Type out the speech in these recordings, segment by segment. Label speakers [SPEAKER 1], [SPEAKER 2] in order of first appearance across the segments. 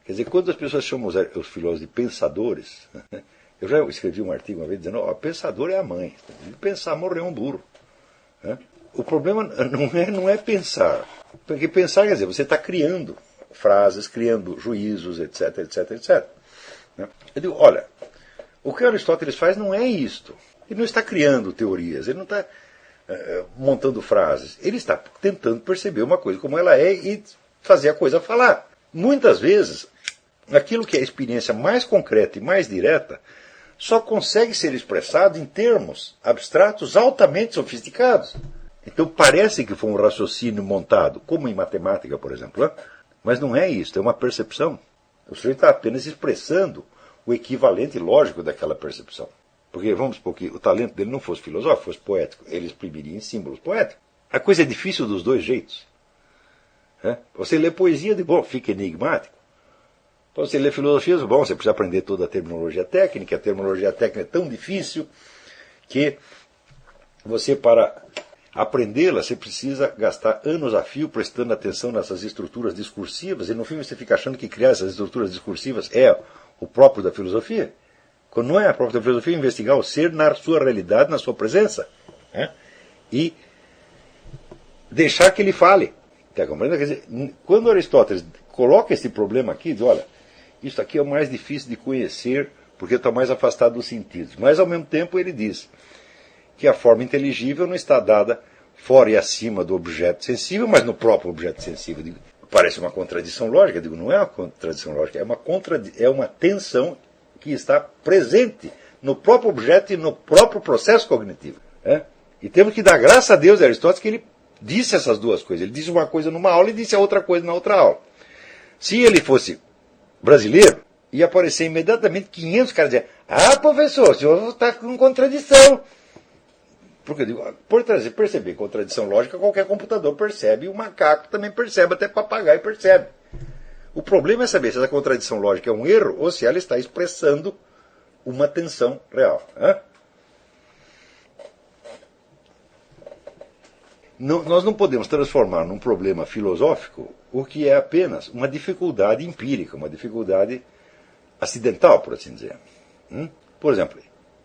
[SPEAKER 1] Quer dizer, quando as pessoas chamam os filósofos de pensadores, eu já escrevi um artigo uma vez dizendo, pensador é a mãe. Pensar, morrer um burro. O problema não é pensar. Porque pensar, quer dizer, você está criando frases, criando juízos, etc, etc, etc. Eu digo, olha, o que Aristóteles faz não é isto. Ele não está criando teorias, ele não está montando frases. Ele está tentando perceber uma coisa como ela é e fazer a coisa falar. Muitas vezes, aquilo que é a experiência mais concreta e mais direta só consegue ser expressado em termos abstratos altamente sofisticados. Então parece que foi um raciocínio montado, como em matemática, por exemplo. Mas não é isso, é uma percepção. O sujeito está apenas expressando o equivalente lógico daquela percepção. Porque vamos supor que o talento dele não fosse filosófico, fosse poético. Ele exprimiria em símbolos poéticos. A coisa é difícil dos dois jeitos. Você lê poesia, de bom, fica enigmático. Para você ler filosofia, bom, você precisa aprender toda a terminologia técnica. A terminologia técnica é tão difícil que você, para aprendê-la, você precisa gastar anos a fio prestando atenção nessas estruturas discursivas, e no fim você fica achando que criar essas estruturas discursivas é o próprio da filosofia. Quando não é a própria da filosofia, é investigar o ser na sua realidade, na sua presença. E deixar que ele fale. Quer dizer, quando Aristóteles coloca esse problema aqui, diz, olha, isso aqui é o mais difícil de conhecer, porque está mais afastado dos sentidos. Mas, ao mesmo tempo, ele diz que a forma inteligível não está dada fora e acima do objeto sensível, mas no próprio objeto sensível. Digo, parece uma contradição lógica. Digo, não é uma contradição lógica, é uma tensão que está presente no próprio objeto e no próprio processo cognitivo. E temos que dar graças a Deus, Aristóteles, que ele disse essas duas coisas. Ele disse uma coisa numa aula e disse a outra coisa na outra aula. Se ele fosse brasileiro, ia aparecer imediatamente 500 caras dizendo, professor, o senhor está com contradição. Porque eu digo, por perceber contradição lógica, qualquer computador percebe, e o macaco também percebe, até papagaio percebe. O problema é saber se essa contradição lógica é um erro ou se ela está expressando uma tensão real. Nós não podemos transformar num problema filosófico o que é apenas uma dificuldade empírica, uma dificuldade acidental, por assim dizer. Por exemplo,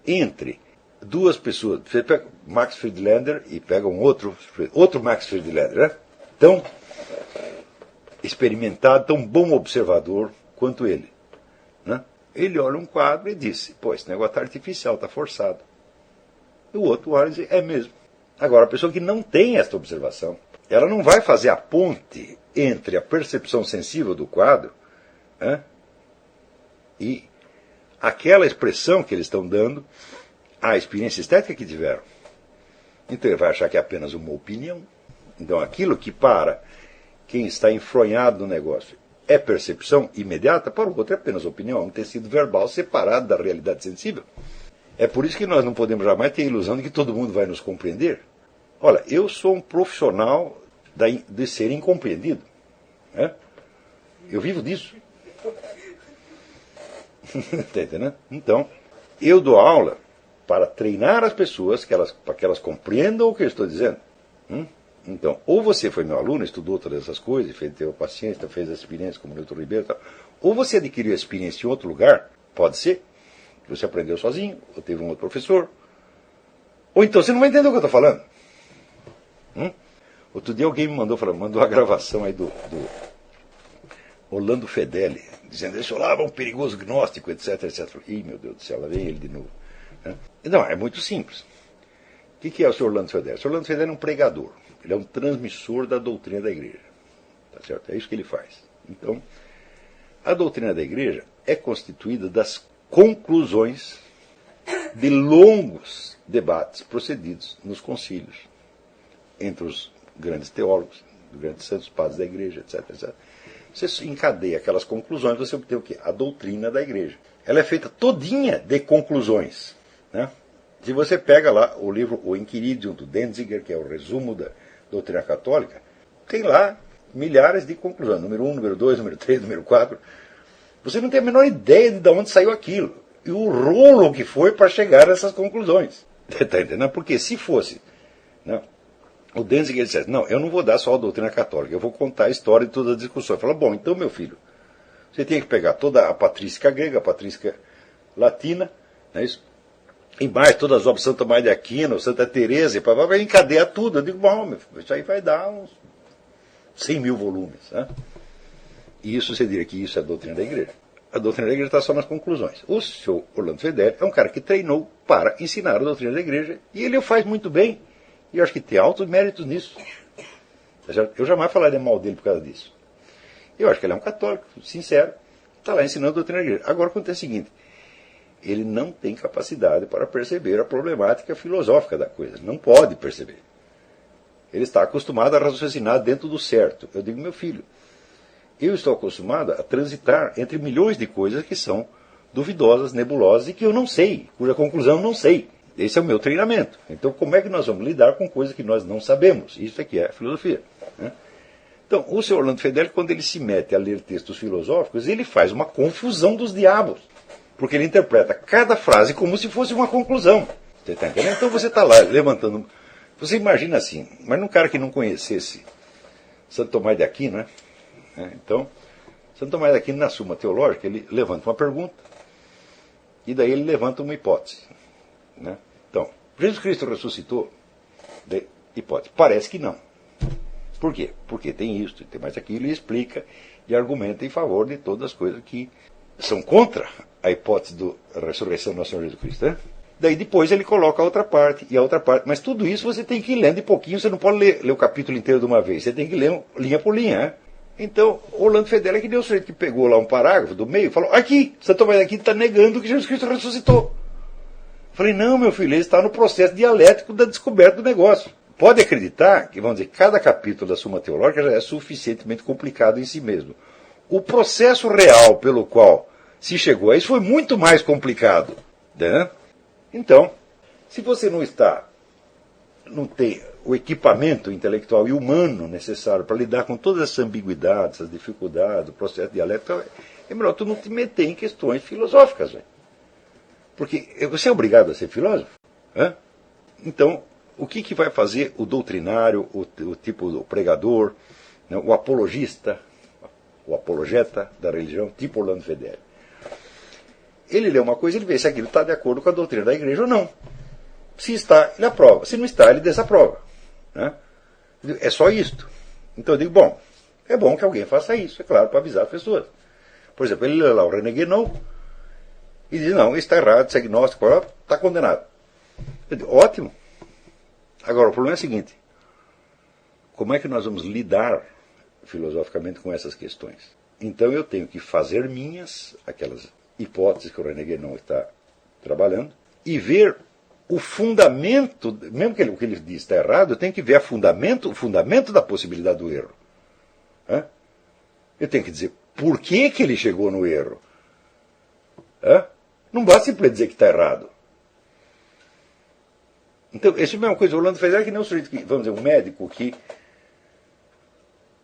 [SPEAKER 1] entre duas pessoas, você pega Max Friedlander e pega um outro Max Friedlander, tão experimentado, tão bom observador quanto ele. Ele olha um quadro e diz, esse negócio está artificial, está forçado. E o outro olha e diz, é mesmo. Agora, a pessoa que não tem esta observação, ela não vai fazer a ponte entre a percepção sensível do quadro e aquela expressão que eles estão dando à experiência estética que tiveram. Então ele vai achar que é apenas uma opinião. Então aquilo que para quem está enfronhado no negócio é percepção imediata, para o outro é apenas opinião, um tecido verbal separado da realidade sensível. É por isso que nós não podemos jamais ter a ilusão de que todo mundo vai nos compreender. Olha, eu sou um profissional de ser incompreendido. Eu vivo disso. Está entendendo? Então, eu dou aula para treinar as pessoas para que elas compreendam o que eu estou dizendo. Então, ou você foi meu aluno, estudou todas essas coisas, teve paciência, fez as experiências como Newton Ribeiro, tal. Ou você adquiriu a experiência em outro lugar, pode ser, que você aprendeu sozinho, ou teve um outro professor. Ou então você não vai entender o que eu estou falando. Outro dia alguém me mandou a gravação aí do Orlando Fedeli, dizendo, esse Olavo é um perigoso gnóstico, etc, etc. Ih, meu Deus do céu, lá vem ele de novo. Não, é muito simples. O que é o Sr. Orlando Fedeli? O Sr. Orlando Fedeli é um pregador. Ele é um transmissor da doutrina da igreja. Tá certo? É isso que ele faz. Então, a doutrina da igreja é constituída das conclusões de longos debates procedidos nos concílios entre os grandes teólogos, os grandes santos padres da igreja, etc, etc. Você encadeia aquelas conclusões, você obtém o quê? A doutrina da igreja. Ela é feita todinha de conclusões. Se você pega lá o livro O Enquiridium, do Denzinger, que é o resumo da doutrina católica, tem lá milhares de conclusões. Número 1, número 2, número 3, número 4. Você não tem a menor ideia de onde saiu aquilo. E o rolo que foi para chegar a essas conclusões. Está entendendo? Porque se fosse... o Denzinger dissesse, não, eu não vou dar só a doutrina católica, eu vou contar a história de toda a discussão. Ele fala, bom, então, meu filho, Você tem que pegar toda a patrística grega, a patrística latina, não é isso? E mais todas as obras de Santa Maria de Aquino, Santa Teresa, vai encadear tudo. Eu digo, bom, isso aí vai dar uns 100 mil volumes. Né? E isso você diria que isso é a doutrina da igreja. A doutrina da igreja está só nas conclusões. O senhor Orlando Fedeli é um cara que treinou para ensinar a doutrina da igreja e ele o faz muito bem. E eu acho que tem altos méritos nisso. Eu jamais falaria mal dele por causa disso. Eu acho que ele é um católico, sincero, está lá ensinando a doutrina da igreja. Agora acontece o seguinte, ele não tem capacidade para perceber a problemática filosófica da coisa. Não pode perceber. Ele está acostumado a raciocinar dentro do certo. Eu digo, meu filho, eu estou acostumado a transitar entre milhões de coisas que são duvidosas, nebulosas e que eu não sei, cuja conclusão eu não sei. Esse é o meu treinamento. Então, como é que nós vamos lidar com coisas que nós não sabemos? Isso aqui é a filosofia. Né? Então, o senhor Orlando Fedeli, quando ele se mete a ler textos filosóficos, ele faz uma confusão dos diabos. Porque ele interpreta cada frase como se fosse uma conclusão. Você está entendendo? Então, você está lá levantando... Você imagina assim, mas num cara que não conhecesse Santo Tomás de Aquino, né? Então, Santo Tomás de Aquino, na Suma Teológica, ele levanta uma pergunta e daí ele levanta uma hipótese. Né? Então, Jesus Cristo ressuscitou? De hipótese. Parece que não. Por quê? Porque tem isso, tem mais aquilo, e explica e argumenta em favor de todas as coisas que são contra a hipótese da ressurreição do nosso Senhor Jesus Cristo. Né? Daí depois ele coloca a outra parte e a outra parte. Mas tudo isso você tem que ir lendo de pouquinho, você não pode ler o capítulo inteiro de uma vez, você tem que ler linha por linha. Né? Então, Orlando Fedeli é que deu o sujeito que pegou lá um parágrafo do meio e falou, aqui, Santo Tomás de Aquino está negando que Jesus Cristo ressuscitou. Falei, não, meu filho, ele está no processo dialético da descoberta do negócio. Pode acreditar que, vamos dizer, cada capítulo da Suma Teológica já é suficientemente complicado em si mesmo. O processo real pelo qual se chegou a isso foi muito mais complicado. Né? Então, se você não tem o equipamento intelectual e humano necessário para lidar com todas essas ambiguidades, essas dificuldades, o processo dialético, é melhor tu não te meter em questões filosóficas. Véio. Porque você é obrigado a ser filósofo. Né? Então, o que vai fazer o doutrinário, o tipo do pregador, né, o apologista, o apologeta da religião, tipo Orlando Fedeli? Ele lê uma coisa e ele vê se aquilo está de acordo com a doutrina da igreja ou não. Se está, ele aprova. Se não está, ele desaprova. Né? É só isto. Então eu digo, bom, é bom que alguém faça isso, é claro, para avisar as pessoas. Por exemplo, ele lê lá o René Guénon e diz, não, isso está errado, isso é agnóstico, está condenado. Eu digo, ótimo. Agora, o problema é o seguinte, como é que nós vamos lidar filosoficamente com essas questões? Então eu tenho que fazer minhas, aquelas hipóteses que o René Guénon está trabalhando, e ver o fundamento, mesmo que o que ele diz está errado, eu tenho que ver o fundamento da possibilidade do erro. Hã? Eu tenho que dizer por que ele chegou no erro. Hã? Não basta simplesmente dizer que está errado. Então, essa é a mesma coisa. O Orlando Fedeli que nem um sujeito que, vamos dizer, um médico que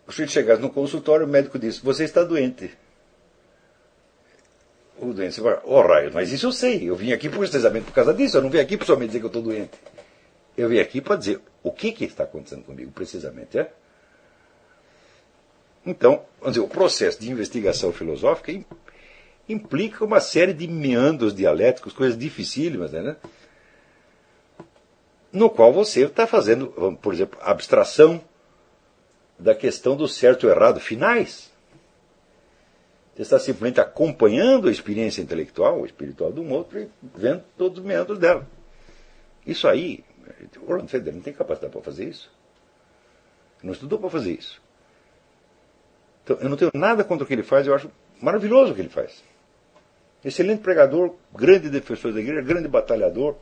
[SPEAKER 1] o sujeito chegasse no consultório, o médico disse, você está doente. O doente fala, raio, mas isso eu sei. Eu vim aqui precisamente por causa disso. Eu não vim aqui para somente dizer que eu estou doente. Eu vim aqui para dizer o que está acontecendo comigo, precisamente. É? Então, vamos dizer, o processo de investigação filosófica implica uma série de meandros dialéticos, coisas dificílimas, né? No qual você está fazendo, por exemplo, abstração da questão do certo e errado finais. Você está simplesmente acompanhando a experiência intelectual ou espiritual de um outro e vendo todos os meandros dela. Isso aí, o Orlando Fedeli não tem capacidade para fazer isso. Não estudou para fazer isso. Então, eu não tenho nada contra o que ele faz, eu acho maravilhoso o que ele faz. Excelente pregador, grande defensor da igreja, grande batalhador.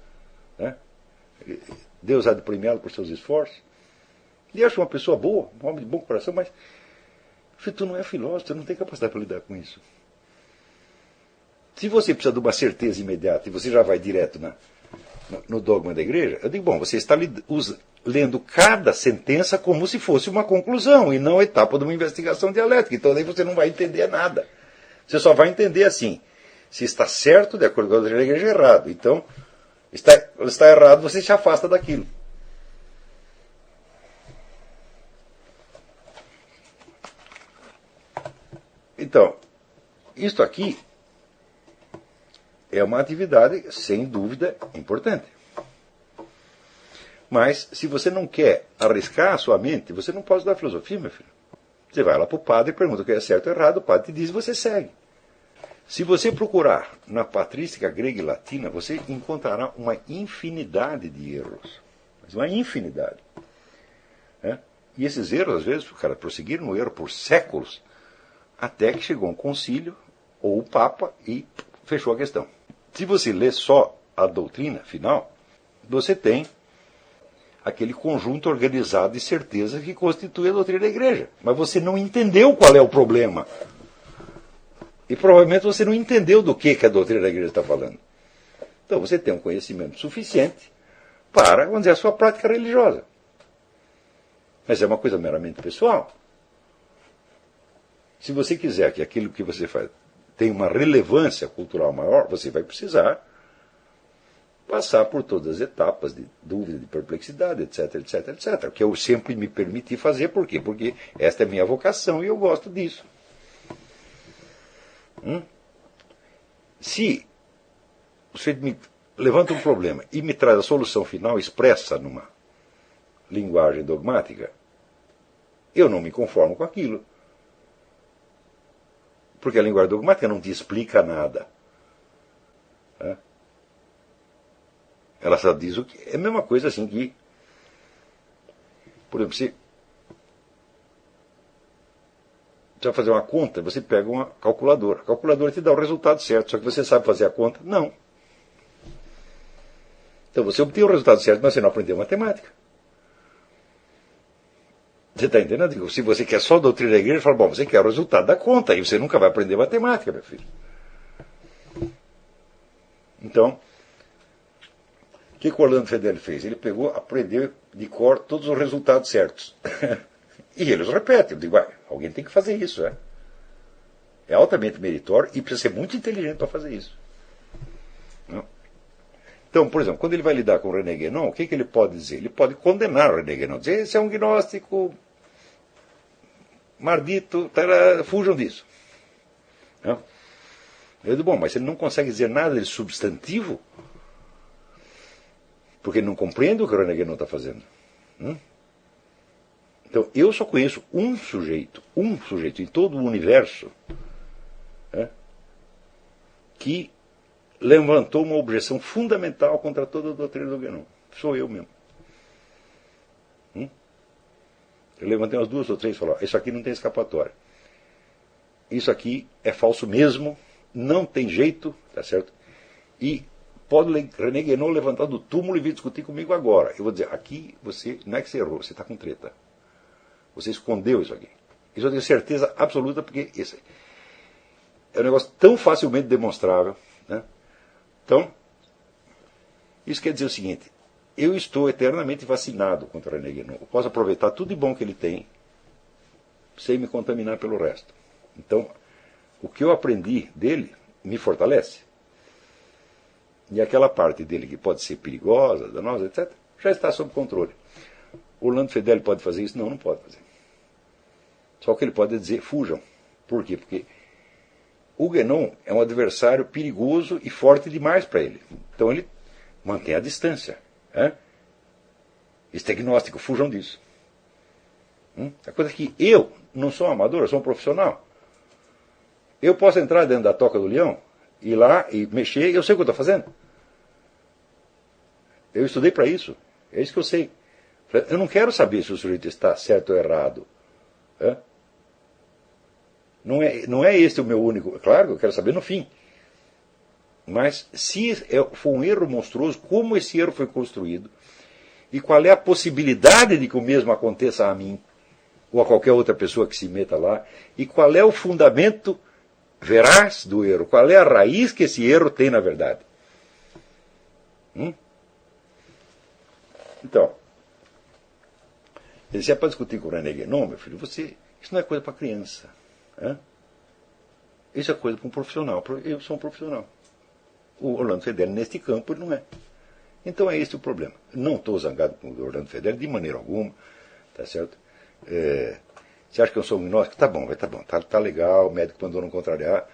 [SPEAKER 1] Né? Deus há de premiá-lo por seus esforços. E acho uma pessoa boa, um homem de bom coração, mas tu não é filósofo, tu não tem capacidade para lidar com isso. Se você precisa de uma certeza imediata e você já vai direto no dogma da igreja, eu digo, bom, você está lendo cada sentença como se fosse uma conclusão e não a etapa de uma investigação dialética. Então daí você não vai entender nada. Você só vai entender assim, se está certo, de acordo com a doutrina da igreja, é errado. Então, está errado, você se afasta daquilo. Então, isto aqui é uma atividade, sem dúvida, importante. Mas, se você não quer arriscar a sua mente, você não pode estudar filosofia, meu filho. Você vai lá para o padre e pergunta o que é certo ou errado, o padre te diz e você segue. Se você procurar na patrística grega e latina, você encontrará uma infinidade de erros. Mas uma infinidade. E esses erros, às vezes, o cara prosseguir no erro por séculos, até que chegou um concílio, ou o Papa, e fechou a questão. Se você lê só a doutrina final, você tem aquele conjunto organizado de certezas que constitui a doutrina da igreja. Mas você não entendeu qual é o problema. E provavelmente você não entendeu do que a doutrina da igreja está falando. Então você tem um conhecimento suficiente para, vamos dizer, a sua prática religiosa. Mas é uma coisa meramente pessoal. Se você quiser que aquilo que você faz tenha uma relevância cultural maior, você vai precisar passar por todas as etapas de dúvida, de perplexidade, etc, etc, etc. Que eu sempre me permiti fazer, por quê? Porque esta é a minha vocação e eu gosto disso. Se você me levanta um problema e me traz a solução final expressa numa linguagem dogmática, eu não me conformo com aquilo. Porque a linguagem dogmática não te explica nada. Ela só diz o que. É a mesma coisa assim que, por exemplo, você vai fazer uma conta, você pega uma calculadora. A calculadora te dá o resultado certo, só que você sabe fazer a conta? Não. Então você obtém o resultado certo, mas você não aprendeu matemática. Você está entendendo? Se você quer só a doutrina da igreja, fala, bom, você quer o resultado da conta, e você nunca vai aprender matemática, meu filho. Então, o que o Orlando Fedeli fez? Ele pegou, aprendeu de cor todos os resultados certos. E ele os repete. Eu digo, alguém tem que fazer isso. É altamente meritório e precisa ser muito inteligente para fazer isso. Então, por exemplo, quando ele vai lidar com o René Guénon, o que ele pode dizer? Ele pode condenar o René Guénon, dizer, esse é um gnóstico mardito, fujam disso. Eu digo, bom, mas ele não consegue dizer nada de substantivo, porque ele não compreende o que o René Guénon está fazendo. Então, eu só conheço um sujeito em todo o universo, que levantou uma objeção fundamental contra toda a doutrina do Guénon. Sou eu mesmo. Eu levantei umas 2 ou 3 e falei, isso aqui não tem escapatória. Isso aqui é falso mesmo, não tem jeito, tá certo? E pode René Guénon levantar do túmulo e vir discutir comigo agora. Eu vou dizer, aqui você, não é que você errou, você está com treta. Você escondeu isso aqui. Isso eu tenho certeza absoluta, porque esse é um negócio tão facilmente demonstrável. Então, isso quer dizer o seguinte, eu estou eternamente vacinado contra René Guénon. Eu posso aproveitar tudo de bom que ele tem, sem me contaminar pelo resto. Então, o que eu aprendi dele me fortalece. E aquela parte dele que pode ser perigosa, danosa, etc., já está sob controle. O Orlando Fedeli pode fazer isso? Não, não pode fazer. Só que ele pode dizer, fujam. Por quê? Porque o Guénon é um adversário perigoso e forte demais para ele. Então ele mantém a distância. Este é gnóstico, fujam disso. A coisa é que eu não sou um amador, eu sou um profissional. Eu posso entrar dentro da toca do leão, ir lá e mexer, e eu sei o que eu estou fazendo. Eu estudei para isso. É isso que eu sei. Eu não quero saber se o sujeito está certo ou errado. Não é este o meu único... Claro que eu quero saber no fim. Mas se for um erro monstruoso, como esse erro foi construído, e qual é a possibilidade de que o mesmo aconteça a mim, ou a qualquer outra pessoa que se meta lá, e qual é o fundamento veraz do erro, qual é a raiz que esse erro tem na verdade. Então, se é para discutir com o René Guénon, meu filho, isso não é coisa para criança. Isso é coisa para um profissional. Eu sou um profissional. O Orlando Fedeli, neste campo, ele não é. Então é esse o problema. Não estou zangado com o Orlando Fedeli de maneira alguma. Tá certo? Você acha que eu sou um gnóstico? Tá bom, tá bom. Tá legal, o médico mandou não contrariar.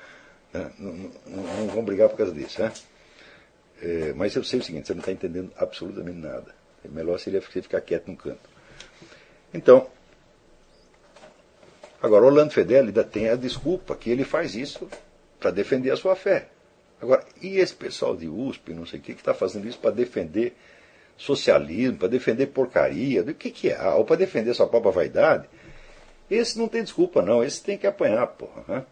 [SPEAKER 1] Né? Não vão brigar por causa disso. Né? Mas eu sei o seguinte, você não está entendendo absolutamente nada. É melhor seria você ficar quieto no canto. Então, agora, Orlando Fedeli ainda tem a desculpa que ele faz isso para defender a sua fé. Agora, e esse pessoal de USP, não sei o que está fazendo isso para defender socialismo, para defender porcaria, do que é? Ou para defender sua própria vaidade? Esse não tem desculpa, não. Esse tem que apanhar, porra. Né?